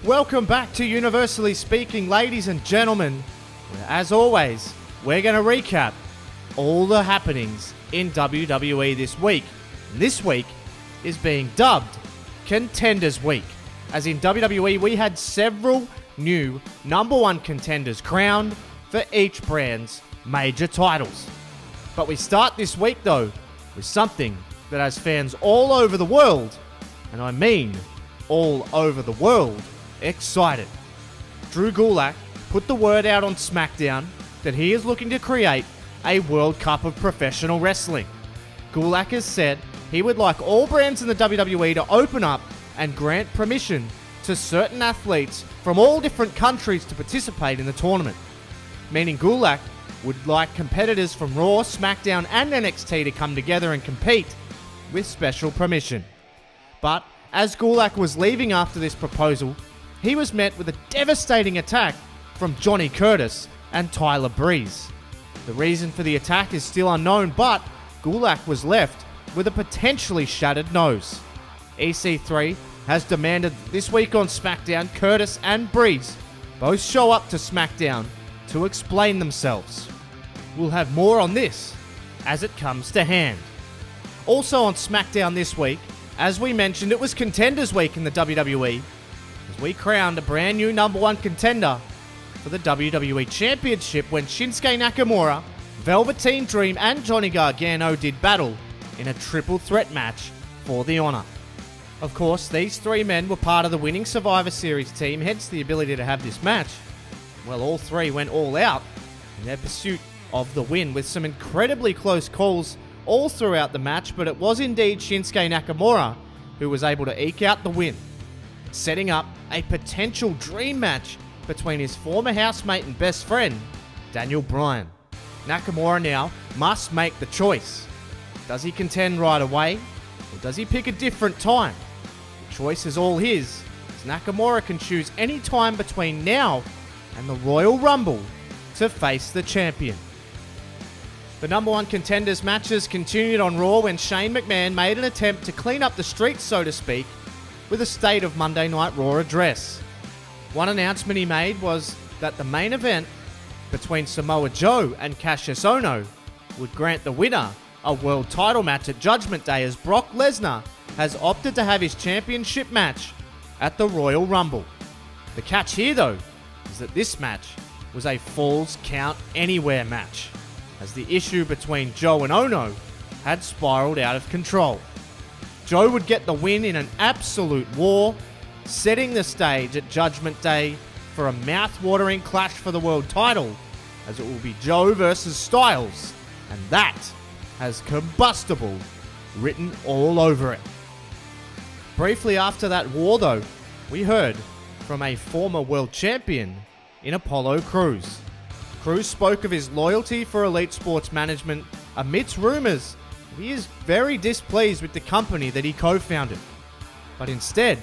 Welcome back to Universally Speaking, ladies and gentlemen, where, as always, we're going to recap all the happenings in WWE this week. And this week is being dubbed Contenders Week, as in WWE we had several new number one contenders crowned for each brand's major titles. But we start this week though with something that has fans all over the world, and I mean all over the world, excited. Drew Gulak put the word out on SmackDown that he is looking to create a World Cup of Professional Wrestling. Gulak has said he would like all brands in the WWE to open up and grant permission to certain athletes from all different countries to participate in the tournament, meaning Gulak would like competitors from Raw, SmackDown and NXT to come together and compete with special permission. But as Gulak was leaving after this proposal, he was met with a devastating attack from Johnny Curtis and Tyler Breeze. The reason for the attack is still unknown, but Gulak was left with a potentially shattered nose. EC3 has demanded that this week on SmackDown, Curtis and Breeze both show up to SmackDown to explain themselves. We'll have more on this as it comes to hand. Also on SmackDown this week, as we mentioned, it was Contenders Week in the WWE, as we crowned a brand new number one contender for the WWE Championship when Shinsuke Nakamura, Velveteen Dream and Johnny Gargano did battle in a triple threat match for the honor. Of course, these three men were part of the winning Survivor Series team, hence the ability to have this match. Well, all three went all out in their pursuit of the win with some incredibly close calls all throughout the match, but it was indeed Shinsuke Nakamura who was able to eke out the win, setting up a potential dream match between his former housemate and best friend, Daniel Bryan. Nakamura now must make the choice. Does he contend right away, or does he pick a different time? The choice is all his, as Nakamura can choose any time between now and the Royal Rumble to face the champion. The number one contenders matches continued on Raw when Shane McMahon made an attempt to clean up the streets, so to speak, with a State of Monday Night Raw address. One announcement he made was that the main event between Samoa Joe and Cassius Ohno would grant the winner a world title match at Judgment Day, as Brock Lesnar has opted to have his championship match at the Royal Rumble. The catch here though is that this match was a Falls Count Anywhere match, as the issue between Joe and Ohno had spiraled out of control. Joe would get the win in an absolute war, setting the stage at Judgment Day for a mouth-watering clash for the world title, as it will be Joe versus Styles, and that has combustible written all over it. Briefly after that war though, we heard from a former world champion in Apollo Crews. Crews spoke of his loyalty for Elite Sports Management amidst rumours he is very displeased with the company that he co-founded. But instead,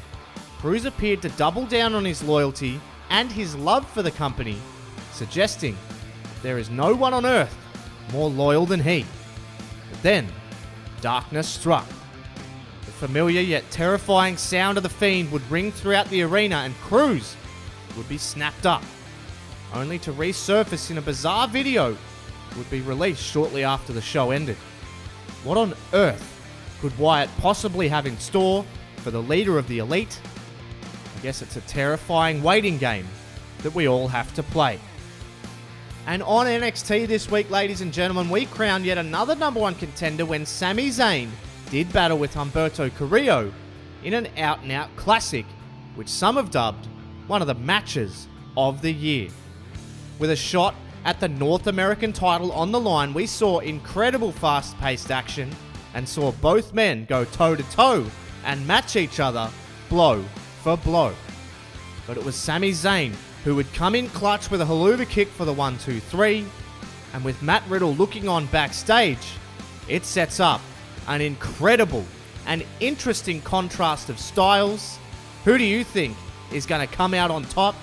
Crews appeared to double down on his loyalty and his love for the company, suggesting there is no one on earth more loyal than he. But then, darkness struck. The familiar yet terrifying sound of the Fiend would ring throughout the arena and Crews would be snapped up, only to resurface in a bizarre video that would be released shortly after the show ended. What on earth could Wyatt possibly have in store for the leader of the Elite? I guess it's a terrifying waiting game that we all have to play. And on NXT this week, ladies and gentlemen, we crowned yet another number one contender when Sami Zayn did battle with Humberto Carrillo in an out-and-out classic, which some have dubbed one of the matches of the year. With a shot at the North American title on the line, we saw incredible fast-paced action and saw both men go toe-to-toe and match each other blow for blow. But it was Sami Zayn who would come in clutch with a haluva kick for the 1-2-3, and with Matt Riddle looking on backstage, it sets up an incredible and interesting contrast of styles. Who do you think is going to come out on top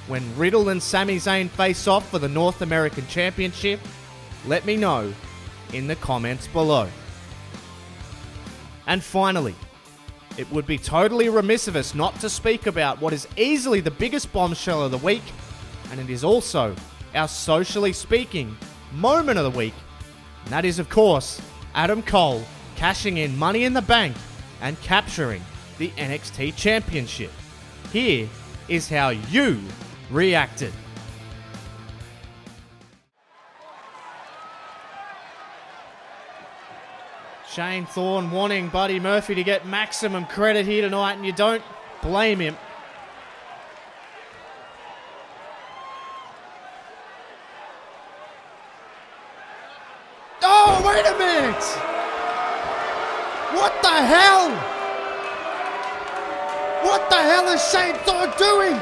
when Riddle and Sami Zayn face off for the North American Championship? Let me know in the comments below. And finally, it would be totally remiss of us not to speak about what is easily the biggest bombshell of the week, and it is also our socially speaking moment of the week. And that is, of course, Adam Cole cashing in Money in the Bank and capturing the NXT Championship. Here is how you reacted. Shane Thorne wanting Buddy Murphy to get maximum credit here tonight, and you don't blame him. Oh, wait a minute! What the hell? What the hell is Shane Thorne doing?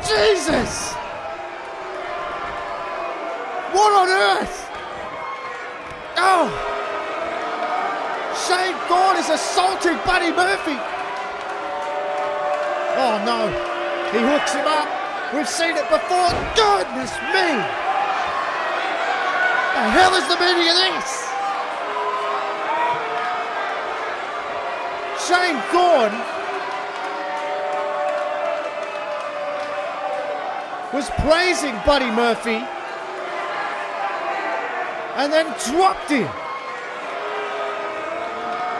Jesus! What on earth? Oh! Shane Thorne is assaulting Buddy Murphy. Oh no, he hooks him up. We've seen it before. Goodness me! The hell is the meaning of this? Shane Thorne was praising Buddy Murphy and then dropped him.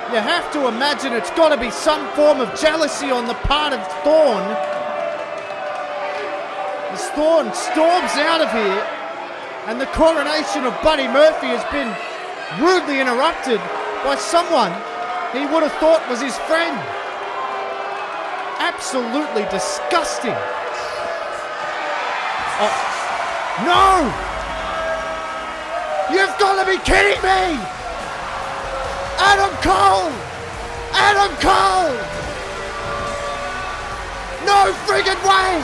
You have to imagine it's got to be some form of jealousy on the part of Thorne. As Thorne storms out of here, and the coronation of Buddy Murphy has been rudely interrupted by someone he would have thought was his friend. Absolutely disgusting. Oh, no! You've got to be kidding me! Adam Cole! Adam Cole! No friggin' way!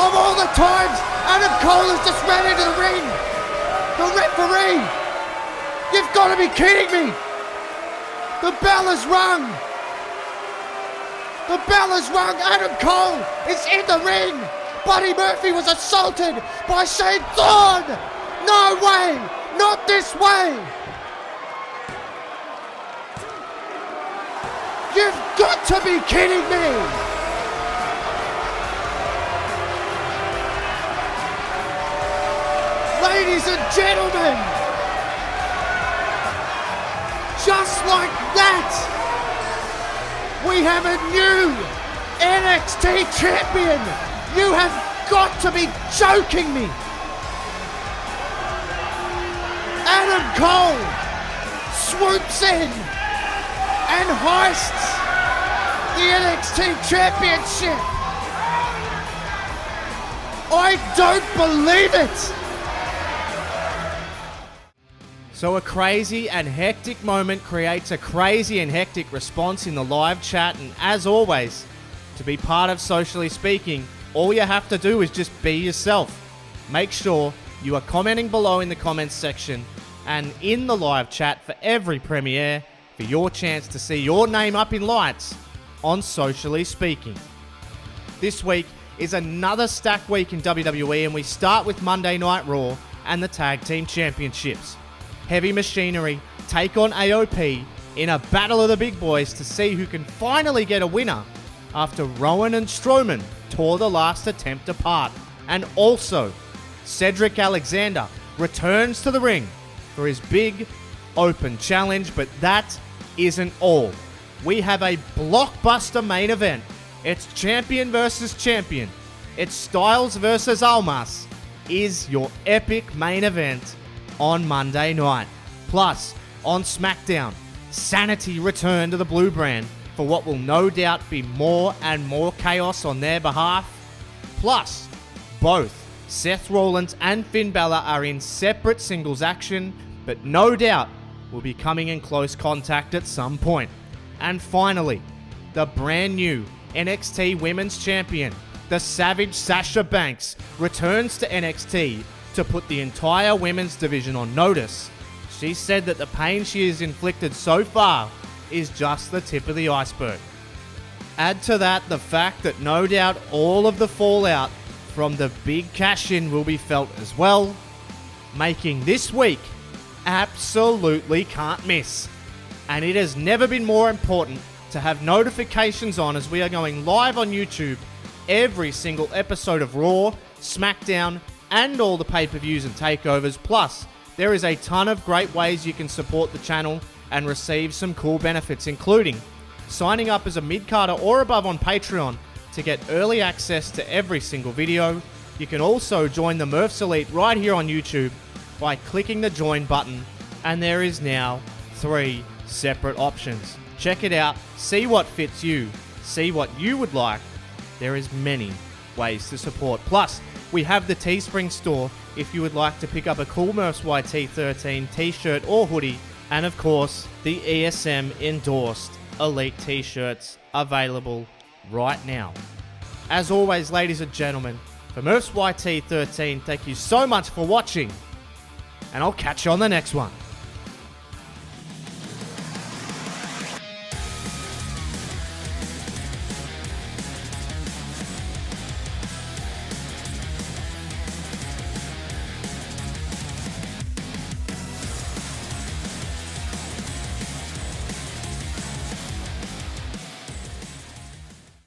Of all the times Adam Cole has just ran into the ring! The referee! You've got to be kidding me! The bell has rung! The bell has rung! Adam Cole is in the ring! Buddy Murphy was assaulted by Shane Thorne! No way! Not this way! You've got to be kidding me! Ladies and gentlemen, just like that, we have a new NXT champion! You have got to be joking me! Adam Cole swoops in and hoists the NXT Championship. I don't believe it. So a crazy and hectic moment creates a crazy and hectic response in the live chat, and as always, to be part of Socially Speaking, all you have to do is just be yourself. Make sure you are commenting below in the comments section and in the live chat for every premiere, for your chance to see your name up in lights on Socially Speaking. This week is another stacked week in WWE, and we start with Monday Night Raw and the Tag Team Championships. Heavy Machinery take on AOP in a battle of the big boys to see who can finally get a winner after Rowan and Strowman tore the last attempt apart. And also, Cedric Alexander returns to the ring for his big open challenge, but that isn't all. We have a blockbuster main event. It's champion versus champion. It's Styles versus Almas is your epic main event on Monday night. Plus, on SmackDown, Sanity return to the Blue Brand for what will no doubt be more and more chaos on their behalf. Plus, both Seth Rollins and Finn Balor are in separate singles action, but no doubt will be coming in close contact at some point. And finally, the brand new NXT Women's Champion, the Savage Sasha Banks, returns to NXT to put the entire women's division on notice. She said that the pain she has inflicted so far is just the tip of the iceberg. Add to that the fact that no doubt all of the fallout from the big cash-in will be felt as well, making this week absolutely can't miss. And it has never been more important to have notifications on, as we are going live on YouTube every single episode of Raw, SmackDown, and all the pay-per-views and takeovers. Plus, there is a ton of great ways you can support the channel and receive some cool benefits, including signing up as a mid-carder or above on Patreon to get early access to every single video. You can also join the Murphs Elite right here on YouTube by clicking the join button, and there is now 3 separate options. Check it out, see what fits you, see what you would like. There is many ways to support. Plus, we have the Teespring store if you would like to pick up a cool Murphs YT13 t-shirt or hoodie, and of course, the ESM endorsed Elite t-shirts available right now. As always, ladies and gentlemen, for Murphs YT13, thank you so much for watching, and I'll catch you on the next one.